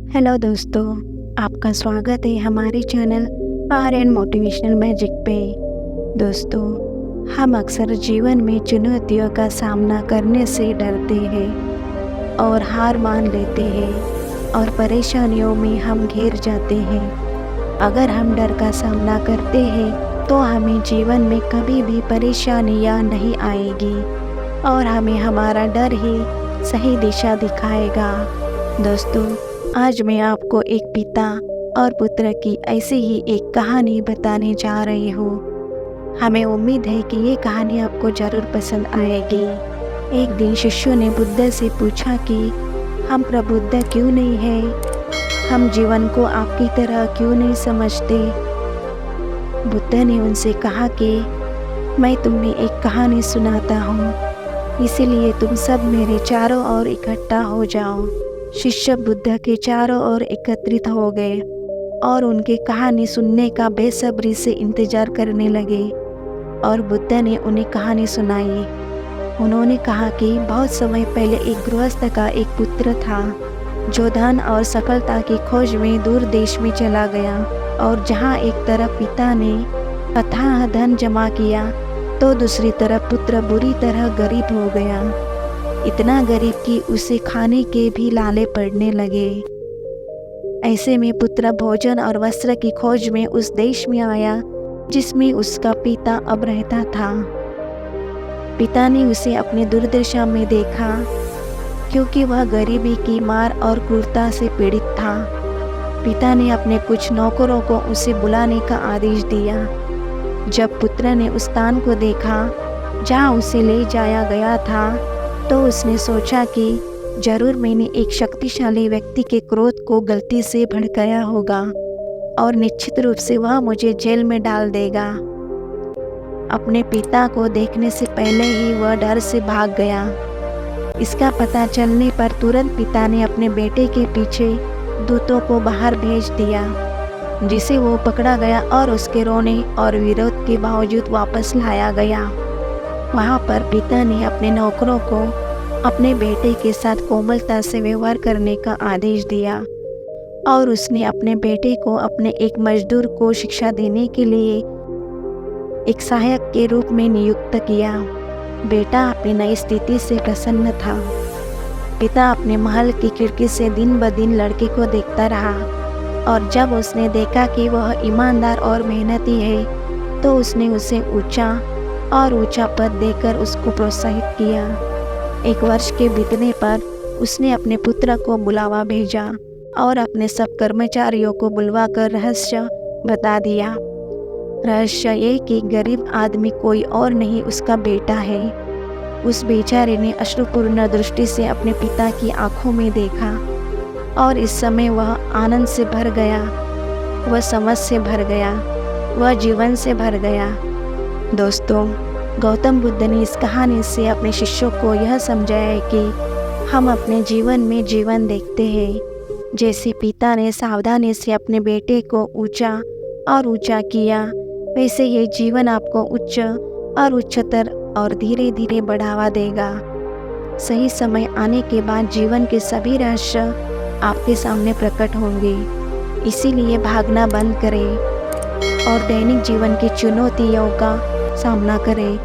Hello दोस्तों, आपका स्वागत है हमारे channel are and motivational magic पे। दोस्तों, हम अक्सर जीवन में चुनौतियों का सामना करने से डरते हैं और हार मान लेते हैं और परेशानियों में हम घिर जाते हैं। अगर हम डर का सामना करते हैं तो हमें जीवन में कभी भी परेशानियां नहीं आएगी और हमें हमारा डर ही सही दिशा दिखाएगा। दोस्तों, आज मैं आपको एक पिता और पुत्र की ऐसी ही एक कहानी बताने जा रही हूँ। हमें उम्मीद है कि ये कहानी आपको ज़रूर पसंद आएगी। एक दिन शिष्यों ने बुद्ध से पूछा कि हम प्रबुद्ध क्यों नहीं हैं? हम जीवन को आपकी तरह क्यों नहीं समझते? बुद्ध ने उनसे कहा कि मैं तुम्हें एक कहानी सुनाता हूँ, इसीलिए तुम सब मेरे चारों ओर इकट्ठा हो जाओ। शिष्य बुद्ध के चारों ओर एकत्रित हो गए और उनकी कहानी सुनने का बेसब्री से इंतजार करने लगे और बुद्ध ने उन्हें कहानी सुनाई। उन्होंने कहा कि बहुत समय पहले एक गृहस्थ का एक पुत्र था जो धन और सफलता की खोज में दूर देश में चला गया, और जहाँ एक तरफ पिता ने अथाह धन जमा किया तो दूसरी तरफ पुत्र बुरी तरह गरीब हो गया। इतना गरीब कि उसे खाने के भी लाले पड़ने लगे। ऐसे में पुत्र भोजन और वस्त्र की खोज में उस देश में आया जिसमें उसका पिता अब रहता था। पिता ने उसे अपने दुर्दशा में देखा क्योंकि वह गरीबी की मार और क्रूरता से पीड़ित था। पिता ने अपने कुछ नौकरों को उसे बुलाने का आदेश दिया। जब पुत्र ने उस स्थान को देखा जहाँ उसे ले जाया गया था तो उसने सोचा कि जरूर मैंने एक शक्तिशाली व्यक्ति के क्रोध को गलती से भड़काया होगा और निश्चित रूप से वह मुझे जेल में डाल देगा। अपने पिता को देखने से पहले ही वह डर से भाग गया। इसका पता चलने पर तुरंत पिता ने अपने बेटे के पीछे दूतों को बाहर भेज दिया, जिसे वो पकड़ा गया और उसके रोने और विरोध के बावजूद वापस लाया गया। वहाँ पर पिता ने अपने नौकरों को अपने बेटे के साथ कोमलता से व्यवहार करने का आदेश दिया और उसने अपने बेटे को अपने एक मजदूर को शिक्षा देने के लिए एक सहायक के रूप में नियुक्त किया। बेटा अपनी नई स्थिति से प्रसन्न था। पिता अपने महल की खिड़की से दिन ब दिन लड़के को देखता रहा और जब उसने देखा कि वह ईमानदार और मेहनती है तो उसने उसे ऊंचा पद देकर उसको प्रोत्साहित किया। एक वर्ष के बीतने पर उसने अपने पुत्र को बुलावा भेजा और अपने सब कर्मचारियों को बुलवाकर रहस्य बता दिया। रहस्य ये कि गरीब आदमी कोई और नहीं उसका बेटा है। उस बेचारे ने अश्रुपूर्ण दृष्टि से अपने पिता की आंखों में देखा और इस समय वह आनंद से भर गया, वह समझ से भर गया, वह जीवन से भर गया। दोस्तों, गौतम बुद्ध ने इस कहानी से अपने शिष्यों को यह समझाया है कि हम अपने जीवन में जीवन देखते हैं। जैसे पिता ने सावधानी से अपने बेटे को ऊंचा किया, वैसे ये जीवन आपको उच्च और उच्चतर और धीरे धीरे बढ़ावा देगा। सही समय आने के बाद जीवन के सभी रहस्य आपके सामने प्रकट होंगे। इसीलिए भागना बंद करें और दैनिक जीवन की चुनौतियों का सामना करें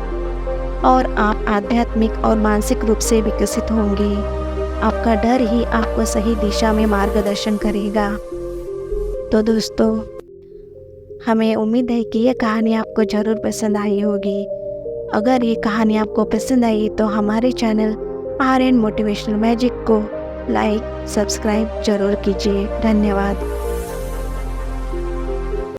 और आप आध्यात्मिक और मानसिक रूप से विकसित होंगे। आपका डर ही आपको सही दिशा में मार्गदर्शन करेगा। तो दोस्तों, हमें उम्मीद है कि यह कहानी आपको ज़रूर पसंद आई होगी। अगर ये कहानी आपको पसंद आई तो हमारे channel are and motivational magic को लाइक सब्सक्राइब ज़रूर कीजिए। धन्यवाद।